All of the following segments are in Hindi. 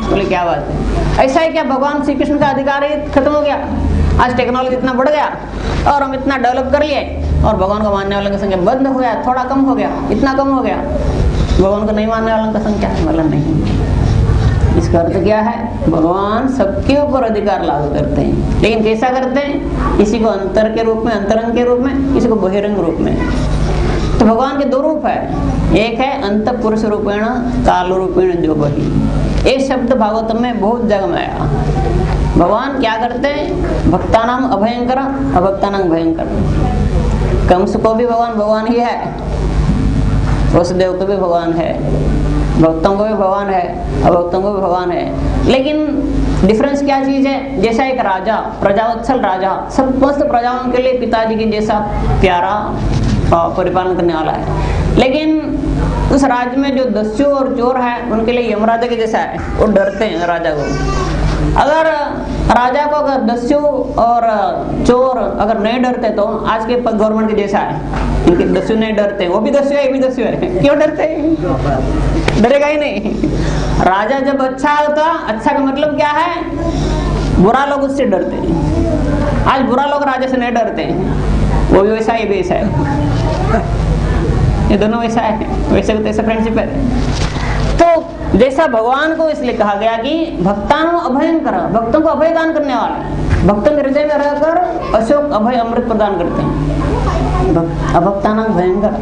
बोले क्या बात है, ऐसा है क्या भगवान श्री कृष्ण का अधिकार ही खत्म हो गया? आज टेक्नोलॉजी इतना बढ़ गया और हम इतना डेवलप कर लिए और भगवान को मानने वालों की संख्या बंद हो गया, थोड़ा कम हो गया, इतना कम हो गया, भगवान को नहीं मानने वालों की संख्या मतलब नहीं। इसका अर्थ क्या है? भगवान सबके ऊपर अधिकार लागू करते हैं, लेकिन कैसा करते हैं? किसी को अंतर के रूप में, अंतरंग के रूप में, किसी को बहिरंग रूप में। तो भगवान के दो रूप है, एक है अंत पुरुष रूपेण काल रूपेण जो बही। ये शब्द भागवतम में बहुत जगह में आया। भगवान क्या करते हैं? भक्तानाम अभयंकर अभक्तानाम भयंकर। कंस को भी भगवान ही है, वसुदेव को भी भगवान है, भक्तों को भी भगवान है, अभक्तों को भी भगवान है। लेकिन डिफरेंस क्या चीज है? जैसा एक राजा, प्रजावत्सल राजा, समस्त प्रजाओं के लिए पिताजी के जैसा प्यारा परिपालन करने वाला है, लेकिन उस राज्य में जो दस्यु और चोर है उनके लिए यमराजा के जैसा है, वो डरते हैं राजा को। अगर राजा को अगर दस्यु और चोर अगर नहीं डरते तो आज के गवर्नमेंट के जैसा है, क्योंकि दस्यु नहीं डरते, वो भी दस्यु है, ये भी दस्यु है, क्यों डरते हैं? डरेगा ही नहीं। राजा जब अच्छा होता, अच्छा का मतलब क्या है? बुरा लोग उससे डरते हैं। आज बुरा लोग राजा से नहीं डरते हैं, वो भी वैसा, ये भी वैसा है, ये दोनों वैसा है, वैसे को तैसा फ्रेंडशिप है। तो जैसा भगवान को इसलिए कहा गया कि भक्तानो अभयंकर, भक्तों को अभय दान करने वाले, भक्तों के हृदय में रहकर अशोक अभय अमृत प्रदान करते हैं। अभक्तानां भयंकर।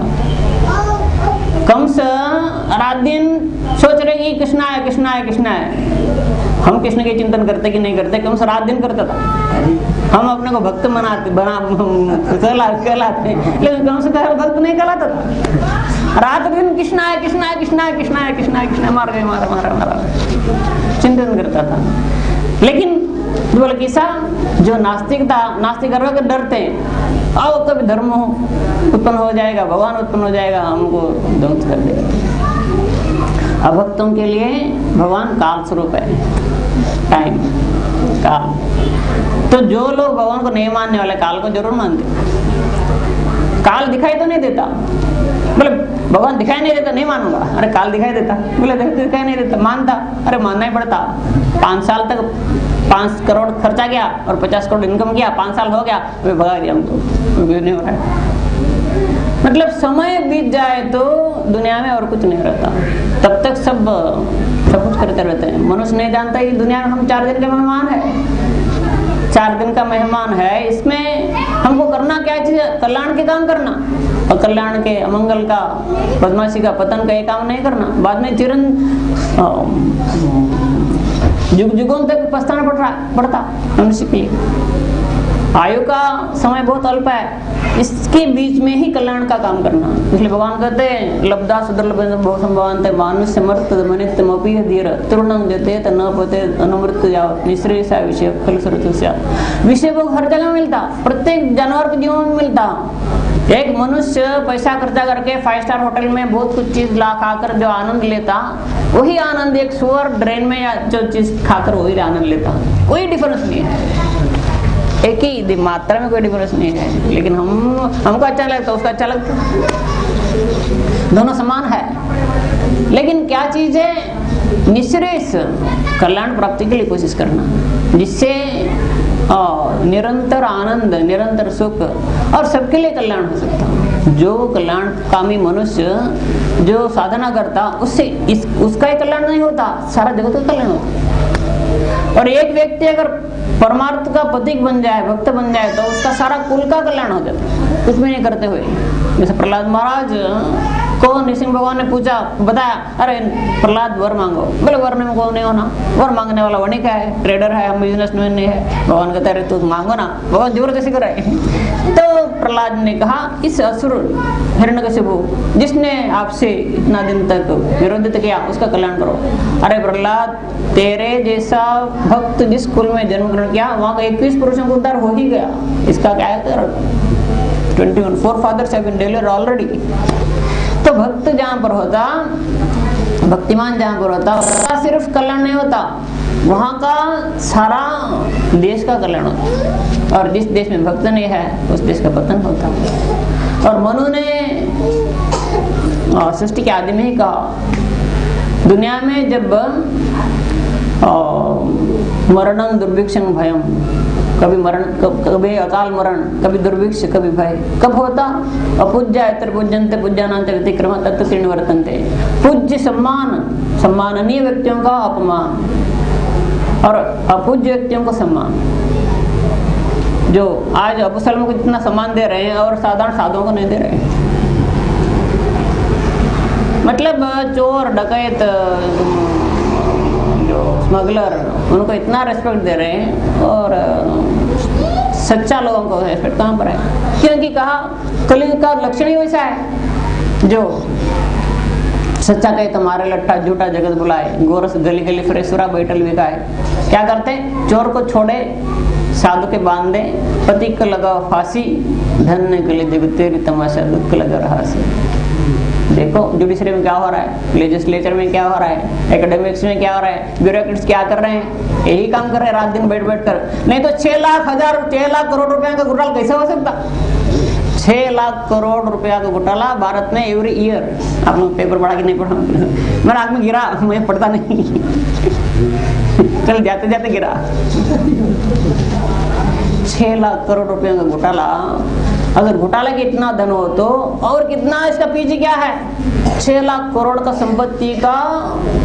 कंस रात दिन सोच रहे कि कृष्ण है, कृष्ण है, कृष्ण है। हम कृष्ण के चिंतन करते कि नहीं करते? कंस रात दिन करता था। हम अपने को भक्त मनाते कहलाते, लेकिन कंस का भक्त नहीं कहलाता था। रात दिन कृष्ण है, कृष्ण है, कृष्ण है, कृष्ण है, कृष्ण है, कृष्ण मार गए, मारा मारा मारा, चिंतन करता था। लेकिन बोले किसा जो नास्तिक था, नास्तिक करके डरते हैं, आओ कभी धर्म उत्पन्न हो जाएगा, भगवान उत्पन्न हो जाएगा, हमको ध्वंस कर देगा। अभक्तों के लिए भगवान काल स्वरूप है, टाइम, काल। तो जो लोग भगवान को नहीं मानने वाले काल को जरूर मानते। काल दिखाई तो नहीं देता, बोले भगवान दिखाई नहीं देता, नहीं मानूंगा। अरे काल दिखाई देता, बोले दिखाई नहीं देता, मानता, अरे मानना ही पड़ता। 5 साल तक 5 करोड़ खर्चा गया और 50 करोड़ इनकम किया, 5 साल हो गया, अभी भगा दिया हमको, नहीं हो रहा है। मतलब समय बीत जाए तो दुनिया में और कुछ नहीं रहता, तब तक सब कुछ करते रहते हैं। मनुष्य नहीं जानता कि दुनिया में हम 4 दिन के मेहमान है, 4 दिन का मेहमान है। इसमें हमको करना क्या चीज? कल्याण के काम करना, और कल्याण के, अमंगल का, बदमाशी का, पतन का ये काम नहीं करना। बाद में युग युगों तक पछताना पड़ता मनुष्य के लिए। आयु का समय बहुत अल्प है, इसके बीच में ही कल्याण का काम करना। इसलिए भगवान कहते हैं लब्धा सुदुर्लभ बहुत संभावन्ते मानुष्य मर्त मनित्यमपि धीर तृणं देते न पते अनुमृत जाओ निश्रेषा विषय फल सुरतुष्या। विषय भोग हर जगह मिलता, प्रत्येक जानवर के जीवन में मिलता। एक मनुष्य पैसा खर्चा करके 5 स्टार होटल में बहुत कुछ चीज ला खाकर जो आनंद लेता, वही आनंद एक सुअर ड्रेन में या जो चीज खाकर वही आनंद लेता। कोई डिफरेंस नहीं है, एक ही मात्रा में कोई डिफरेंस नहीं है। लेकिन हमको अच्छा लगता, उसका अच्छा लगता, दोनों समान है। लेकिन क्या चीज है? निश्रेष कल्याण प्राप्ति के लिए कोशिश करना, जिससे निरंतर आनंद, निरंतर सुख और सबके लिए कल्याण हो सकता। जो कल्याण कामी मनुष्य जो साधना करता, उससे उसका ही कल्याण नहीं होता, सारा जगत का कल्याण होता। और एक व्यक्ति अगर परमार्थ का प्रतीक बन जाए, भक्त बन जाए, तो उसका सारा कुल का कल्याण हो जाता, कुछ भी नहीं करते हुए। जैसे प्रहलाद महाराज को नृसिंह भगवान ने पूछा, बताया, अरे प्रहलाद वर मांगो। बोले वर में को नहीं होना, वर मांगने वाला वणिक है, ट्रेडर है, हम बिजनेसमैन नहीं है। भगवान कहते अरे तू मांगो ना, भगवान जबरदस्ती कराए। तो प्रहलाद ने कहा, इस असुर हिरण्यकशिपु जिसने आपसे इतना दिन तक विरोधित किया, उसका कल्याण करो। अरे प्रहलाद, तेरे जैसा भक्त जिस कुल में जन्म ग्रहण किया, वहां का 21 पुरुषों को उद्धार हो ही गया, इसका क्या है? 21 forefathers have been delivered already। तो भक्त जहाँ पर होता, भक्तिमान जहाँ पर होता, उसका सिर्फ कल्याण नहीं होता, वहाँ का सारा देश का कल्याण होता। और जिस देश में भक्त नहीं है, उस देश का पतन होता। और मनु ने सृष्टि के आदि में ही कहा, दुनिया में जब मरणं दुर्भिक्षं भयम, कभी मरण, कभी अकाल मरण, कभी दुर्भिक्ष, कभी भय। कब होता? अपूज्य यत्र पूज्यन्ते पूज्यानां च व्यतिक्रमः तत्र त्रीणि वर्तन्ते। पूज्य सम्मान, सम्माननीय व्यक्तियों का अपमान, और अपूज्य व्यक्तियों को सम्मान। जो आज अबू सलमा को इतना सम्मान दे रहे हैं और साधारण साधुओं को नहीं दे रहे हैं। मतलब चोर, डकैत, जो स्मगलर, उनको इतना रेस्पेक्ट दे रहे हैं और सच्चा लोगों को रेस्पेक्ट कहाँ पर है? क्योंकि कहा कलयुग का लक्षण ही वैसा है, जो सच्चा कहे तुम्हारे लट्ठा, झूठा जगत बुलाए, गोरस गली गली फिरे, सुरा बैठल बिकाए। क्या करते? चोर को छोड़े, साधु के बांधे, पति को लगाओ फांसी, धन्य गले जगत तेरी तमाशा, दुख लगा रहा से। देखो जुडिशरी में क्या हो रहा है, लेजिस्लेचर में क्या हो रहा है, एकेडमिक्स में क्या हो रहा है, ब्यूरोक्रेट्स क्या कर रहे हैं, यही काम कर रहे हैं रात दिन बैठ बैठ कर। नहीं तो 6 लाख करोड़ रुपया का घोटाला कैसे हो सकता? 6 लाख करोड़ रुपया का घोटाला भारत में एवरी ईयर। आप लोग पेपर पढ़ा कि नहीं पढ़ा? मेरा आँख में गिरा, मैं पढ़ता नहीं चल जाते जाते गिरा। 6 लाख करोड़ रुपया का घोटाला। अगर घोटाले की इतना धन हो तो और कितना इसका पीछे क्या है? 6 लाख करोड़ का संपत्ति का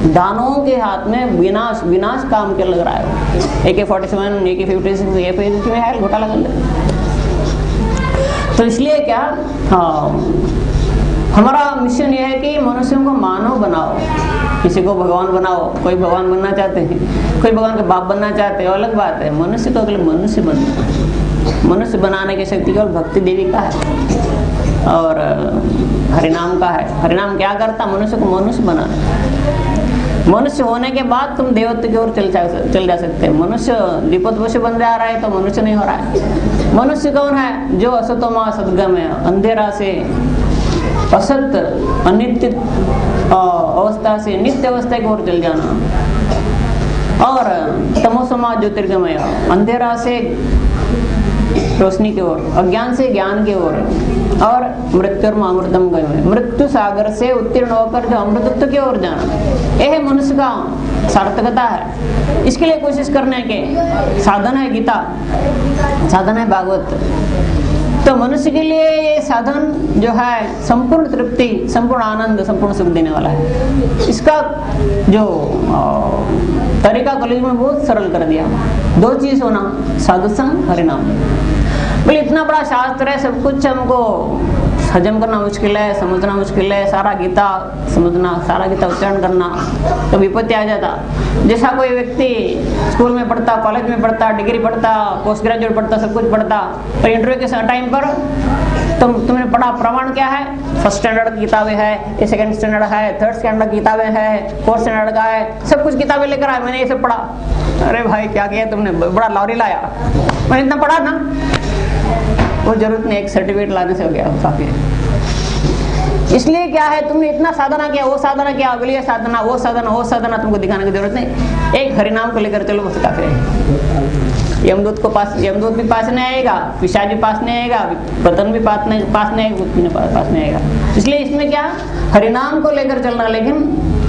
दानवों के हाथ में विनाश काम के लग रहा है। AK-47, AK-56 में है घोटाला के अंदर। तो इसलिए क्या, हमारा मिशन यह है कि मनुष्यों को मानव बनाओ। किसी को भगवान बनाओ, कोई भगवान बनना चाहते हैं, कोई भगवान के बाप बनना चाहते हैं, अलग बात है। मनुष्य को अगले मनुष्य बनना, मनुष्य बनाने की शक्ति केवल भक्ति देवी का है और हरिनाम का है। हरिनाम क्या करता? मनुष्य को मनुष्य बनाना। मनुष्य होने के बाद तुम देवत्व की ओर चल जा सकते हैं। मनुष्य दीपोत्पशी बन जा रहा है तो मनुष्य नहीं हो रहा है। मनुष्य कौन है? जो असतोमा सद्गमय, अंधेरा से असत अनित्य अवस्था से नित्य अवस्था की ओर चल जाना, और तमोसमा ज्योतिर्गमय, अंधेरा से रोशनी की ओर, अज्ञान से ज्ञान की ओर, और मृत्युर्मा अमृतम गमय, मृत्यु सागर से उत्तीर्ण होकर जो अमृतत्व की ओर जाना, यह मनुष्य का सार्थकता है। इसके लिए कोशिश करने के साधन है गीता, साधन है भागवत। तो मनुष्य के लिए ये साधन जो है संपूर्ण तृप्ति, संपूर्ण आनंद, संपूर्ण सुख देने वाला है। इसका जो तरीका कलयुग में बहुत सरल कर दिया। 2 चीज होना, साधु संग, हरिनाम। बोले इतना बड़ा शास्त्र है, सब कुछ हमको हजम करना मुश्किल है, समझना मुश्किल है, सारा गीता समझना, सारा गीता उच्चारण करना, तो विपत्ति आ जाता। जैसा कोई व्यक्ति स्कूल में पढ़ता, कॉलेज में पढ़ता, डिग्री पढ़ता, पोस्ट ग्रेजुएट पढ़ता, सब कुछ पढ़ता, पर इंटरव्यू के टाइम पर तुमने पढ़ा, प्रमाण क्या है? फर्स्ट स्टैंडर्ड की किताबें है, सेकंड स्टैंडर्ड है, थर्ड स्टैंडर्ड की किताबें है, फोर्थ स्टैंडर्ड का है, सब कुछ किताबें लेकर आए, मैंने ये सब पढ़ा। अरे भाई क्या किया तुमने, बड़ा लॉरी लाया, मैंने इतना पढ़ा ना, वो जरूरत नहीं, एक सर्टिफिकेट लाने से हो गया, काफी है। इसलिए क्या है, तुमने इतना साधना किया, वो साधना किया, अगली साधना, वो साधना, वो साधना, तुमको दिखाने की जरूरत नहीं। एक हरिनाम को लेकर चलो, बस काफी है। यमदूत भी पास नहीं आएगा, पिशाच भी पास नहीं आएगा, पतन भी पास नहीं आएगा, पास नहीं आएगा। इसलिए इसमें क्या, हरिनाम को लेकर चलना, लेकिन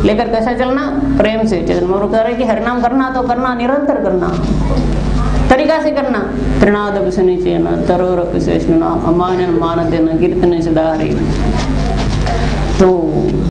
लेकर कैसा चलना? प्रेम से। चेतन महाप्रभु कह रहे कि हरिनाम करना तो करना, निरंतर करना, तरीका से करना। त्रिनाद सुनिचेन तरोरपि शेषणा अमानन मानदेन कीर्तने सदा हरि। तो